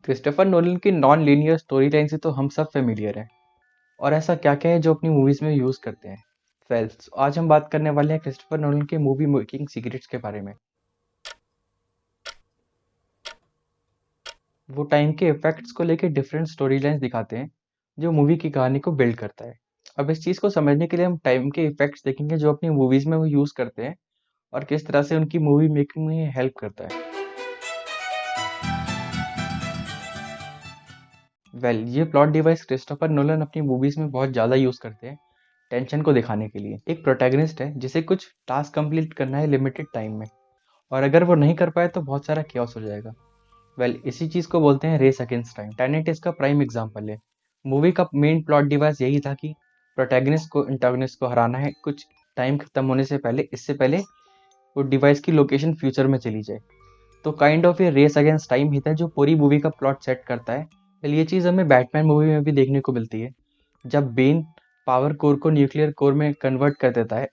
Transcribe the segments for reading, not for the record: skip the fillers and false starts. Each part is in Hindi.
क्रिस्टोफर नोलन की नॉन लीनियर स्टोरी लाइन से तो हम सब फेमिलियर हैं। और ऐसा क्या क्या है जो अपनी मूवीज में यूज करते हैं। आज हम बात करने वाले हैं क्रिस्टोफर नोलन के मूवी मेकिंग सीक्रेट्स के बारे में। वो टाइम के इफेक्ट्स को लेकर डिफरेंट स्टोरी लाइन्स दिखाते हैं जो मूवी की कहानी को बिल्ड करता है। अब इस चीज को समझने के लिए हम टाइम के इफेक्ट्स देखेंगे जो अपनी मूवीज में वो यूज करते हैं और किस तरह से उनकी मूवी मेकिंग में हेल्प करता है। ये प्लॉट डिवाइस क्रिस्टोफर नोलन अपनी मूवीज में बहुत ज़्यादा यूज़ करते हैं टेंशन को दिखाने के लिए। एक प्रोटैगनिस्ट है जिसे कुछ टास्क कंप्लीट करना है लिमिटेड टाइम में, और अगर वो नहीं कर पाए तो बहुत सारा chaos हो जाएगा। इसी चीज़ को बोलते हैं रेस अगेंस्ट टाइम। टेनेट इसका प्राइम एग्जाम्पल है। मूवी का मेन प्लॉट डिवाइस यही था कि प्रोटैगनिस्ट को इंटागनिस्ट को हराना है कुछ टाइम खत्म होने से पहले, इससे पहले वो डिवाइस की लोकेशन फ्यूचर में चली जाए। तो काइंड ऑफ ये रेस अगेंस्ट टाइम ही था जो पूरी मूवी का प्लॉट सेट करता है। ये चीज़ हमें बैटमैन मूवी में भी देखने को मिलती है, जब बेन पावर कोर को न्यूक्लियर कोर में कन्वर्ट कर देता है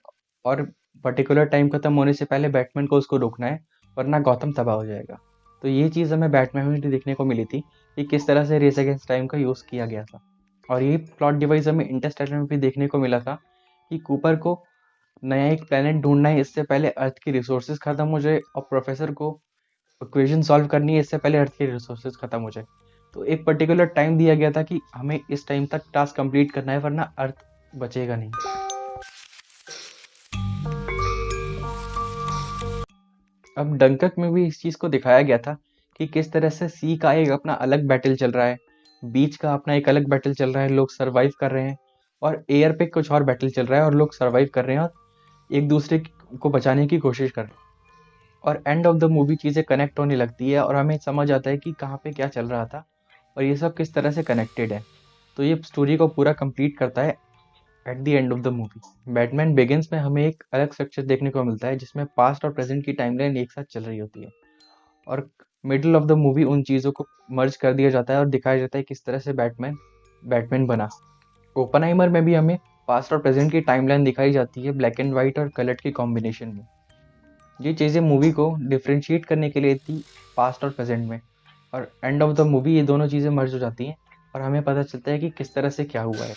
और पर्टिकुलर टाइम खत्म होने से पहले बैटमैन को उसको रोकना है, वरना गौथम तबाह हो जाएगा। तो ये चीज़ हमें बैटमैन में भी देखने को मिली थी कि किस तरह से रेस अगेंस्ट टाइम का यूज़ किया गया था। और ये प्लॉट डिवाइस हमें इंटरस्टेलर में भी देखने को मिला था कि कूपर को नया एक प्लेनेट ढूंढना है इससे पहले अर्थ की रिसोर्सेज खत्म हो जाए, और प्रोफेसर को इक्वेशन सॉल्व करनी है इससे पहले अर्थ के रिसोर्सेज खत्म हो जाए। तो एक पर्टिकुलर टाइम दिया गया था कि हमें इस टाइम तक टास्क कंप्लीट करना है, वरना अर्थ बचेगा नहीं। अब डंकर्क में भी इस चीज़ को दिखाया गया था कि किस तरह से सी का एक अपना अलग बैटल चल रहा है, बीच का अपना एक अलग बैटल चल रहा है, लोग सरवाइव कर रहे हैं, और एयर पे कुछ और बैटल चल रहा है और लोग सरवाइव कर रहे हैं और एक दूसरे को बचाने की कोशिश कर रहे हैं। और एंड ऑफ द मूवी चीज़ें कनेक्ट होने लगती है और हमें समझ आता है कि कहाँ पे क्या चल रहा था और ये सब किस तरह से कनेक्टेड है। तो ये स्टोरी को पूरा कंप्लीट करता है at the end of the movie. Batman begins में हमें एक अलग स्ट्रक्चर देखने को मिलता है जिसमें पास्ट और प्रेजेंट की टाइमलाइन एक साथ चल रही होती है, और मिडल ऑफ द मूवी उन चीज़ों को मर्ज कर दिया जाता है और दिखाया जाता है किस तरह से बैटमैन बैटमैन बना। ओपनहाइमर में भी हमें पास्ट और प्रेजेंट की टाइमलाइन दिखाई जाती है ब्लैक एंड वाइट और कलर के कॉम्बिनेशन में। ये चीज़ें मूवी को डिफ्रेंशिएट करने के लिए थी पास्ट और प्रेजेंट में, और एंड ऑफ द मूवी ये दोनों चीज़ें मर्ज हो जाती हैं और हमें पता चलता है कि किस तरह से क्या हुआ है।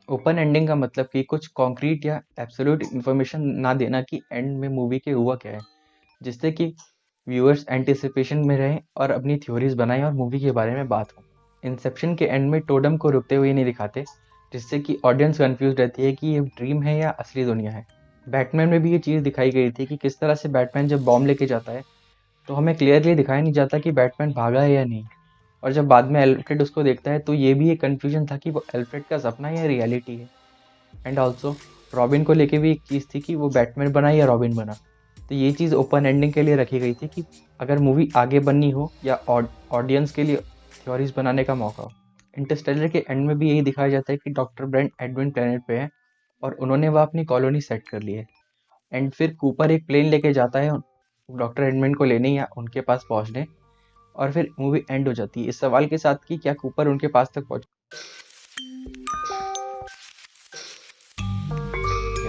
ओपन एंडिंग का मतलब कि कुछ कॉन्क्रीट या एब्सोल्यूट इन्फॉर्मेशन ना देना कि एंड में मूवी के हुआ क्या है, जिससे कि व्यूअर्स एंटिसिपेशन में रहें और अपनी थ्योरीज बनाएं और मूवी के बारे में बात हो। इंसेप्शन के एंड में टोडम को रुकते हुए नहीं दिखाते, जिससे कि ऑडियंस कंफ्यूज रहती है कि ये ड्रीम है या असली दुनिया है। बैटमैन में भी ये चीज़ दिखाई गई थी कि किस तरह से बैटमैन जब बॉम्ब लेके जाता है तो हमें क्लियरली दिखाया नहीं जाता कि बैटमैन भागा है या नहीं, और जब बाद में एल्फ्रेड उसको देखता है तो ये भी एक कन्फ्यूजन था कि वो एल्फ्रेड का सपना है या रियलिटी है। एंड ऑल्सो रॉबिन को लेके भी एक चीज़ थी कि वो बैटमैन बना या रॉबिन बना। तो ये चीज़ ओपन एंडिंग के लिए रखी गई थी कि अगर मूवी आगे बननी हो या ऑडियंस के लिए थ्योरीज बनाने का मौका हो। इंटरस्टेलर के एंड में भी यही दिखाया जाता है कि डॉक्टर ब्रेंट एडविन प्लेनेट पे है और उन्होंने वह अपनी कॉलोनी सेट कर ली है। एंड फिर कूपर एक प्लेन लेके जाता है डॉक्टर एडविन को लेने या उनके पास पहुंचने, और फिर मूवी एंड हो जाती है इस सवाल के साथ कि क्या कूपर उनके पास तक पहुंच।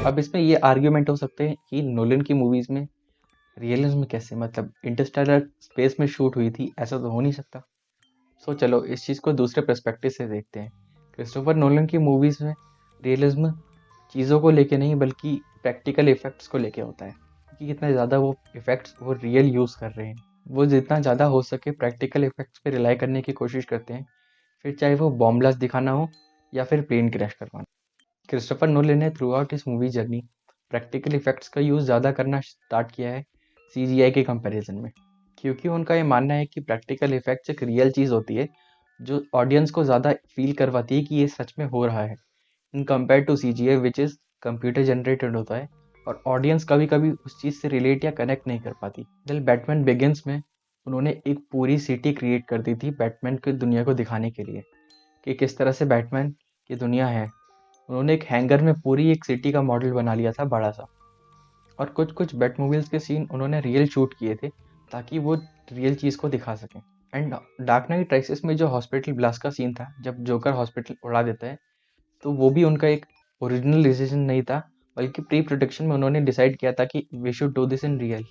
अब इसमें ये आर्ग्यूमेंट हो सकते हैं कि नोलन की मूवीज में रियलिज्म कैसे, मतलब इंटरस्टेलर स्पेस में शूट हुई थी, ऐसा तो हो नहीं सकता। सो चलो इस चीज़ को दूसरे पर्सपेक्टिव से देखते हैं। क्रिस्टोफर नोलन की मूवीज में रियलिज्म चीज़ों को लेके नहीं बल्कि प्रैक्टिकल इफेक्ट्स को लेके होता है कि कितना ज़्यादा वो इफेक्ट्स वो रियल यूज़ कर रहे हैं। वो जितना ज़्यादा हो सके प्रैक्टिकल इफेक्ट्स पे रिलाई करने की कोशिश करते हैं, फिर चाहे वो बॉम्ब ब्लास्ट दिखाना हो या फिर प्लेन क्रैश करवाना। क्रिस्टोफर नोलन ने थ्रू आउट इस मूवी जर्नी प्रैक्टिकल इफेक्ट्स का यूज़ ज़्यादा करना स्टार्ट किया है सीजीआई के कंपैरिजन में, क्योंकि उनका ये मानना है कि प्रैक्टिकल इफेक्ट्स एक रियल चीज़ होती है जो ऑडियंस को ज़्यादा फील करवाती है कि ये सच में हो रहा है, in compare to CGI which is computer generated होता है और ऑडियंस कभी कभी उस चीज़ से रिलेट या कनेक्ट नहीं कर पाती। बैटमैन बिगिंस में उन्होंने एक पूरी सिटी क्रिएट कर दी थी बैटमैन की दुनिया को दिखाने के लिए कि किस तरह से बैटमैन की दुनिया है। उन्होंने एक हैंगर में पूरी एक सिटी का मॉडल बना लिया था बड़ा सा, और कुछ कुछ बैट मूवीज के सीन उन्होंने रियल शूट किए थे ताकि वो रियल चीज़ को दिखा सकें। एंड डार्क नाइट राइसेस में जो हॉस्पिटल ब्लास्ट का सीन था जब जोकर हॉस्पिटल उड़ा देता है, तो वो भी उनका एक ओरिजिनल डिसीजन नहीं था, बल्कि प्री प्रोडक्शन में उन्होंने डिसाइड किया था कि we should do this in real.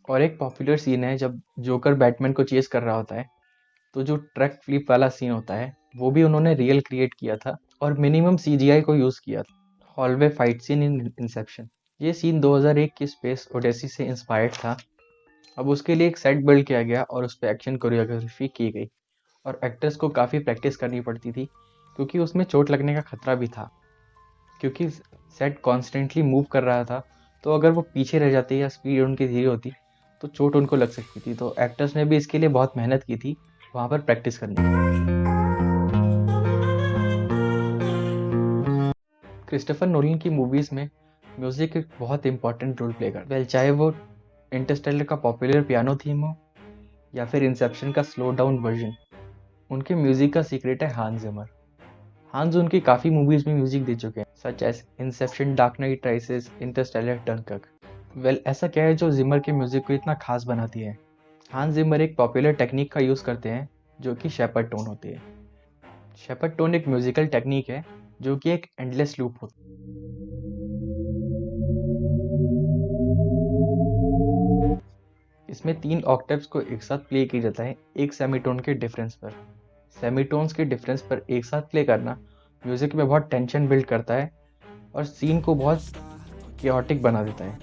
और एक पॉपुलर सीन है जब जोकर बैटमैन को चेस कर रहा होता है, तो जो ट्रक फ्लिप वाला सीन होता है वो भी उन्होंने रियल क्रिएट किया था और मिनिमम सीजीआई को यूज़ किया था। Hallway fight seen in Inception, ये सीन 2001 की स्पेस ओडेसी से इंस्पायर्ड था। अब उसके लिए एक सेट बिल्ड किया गया और उस पर एक्शन कोरियोग्राफी की गई और एक्टर्स को काफ़ी प्रैक्टिस करनी पड़ती थी क्योंकि उसमें चोट लगने का खतरा भी था, क्योंकि सेट कॉन्स्टेंटली मूव कर रहा था। तो अगर वो पीछे रह जाते या स्पीड उनकी धीरे होती तो चोट उनको लग सकती थी। तो एक्टर्स ने भी इसके लिए बहुत मेहनत की थी वहाँ पर प्रैक्टिस करने की। क्रिस्टोफर नोलन की मूवीज़ में म्यूज़िक एक बहुत इंपॉर्टेंट रोल प्ले करता है। चाहे वो इंटरस्टेलर का पॉपुलर पियानो थीम हो या फिर इंसेप्शन का स्लो डाउन वर्जन, उनके म्यूज़िक का सीक्रेट है हांस जिमर। हांस उनकी काफ़ी मूवीज़ में म्यूज़िक दे चुके हैं, such as Inception, Dark Knight Rises, Interstellar, Dunkirk. ऐसा क्या है जो जिमर के म्यूज़िक को इतना खास बनाती है? हांस जिमर एक पॉपुलर टेक्निक का यूज़ करते हैं जो कि शेपर्ड टोन होती है। शेपर्ड टोन एक म्यूजिकल टेक्निक है जो कि एक एंडलेस लूप होता है। इसमें 3 ऑक्टेव्स को एक साथ प्ले किया जाता है एक सेमीटोन के डिफरेंस पर। सेमीटोन्स के डिफरेंस पर एक साथ प्ले करना म्यूजिक में बहुत टेंशन बिल्ड करता है और सीन को बहुत chaotic बना देता है।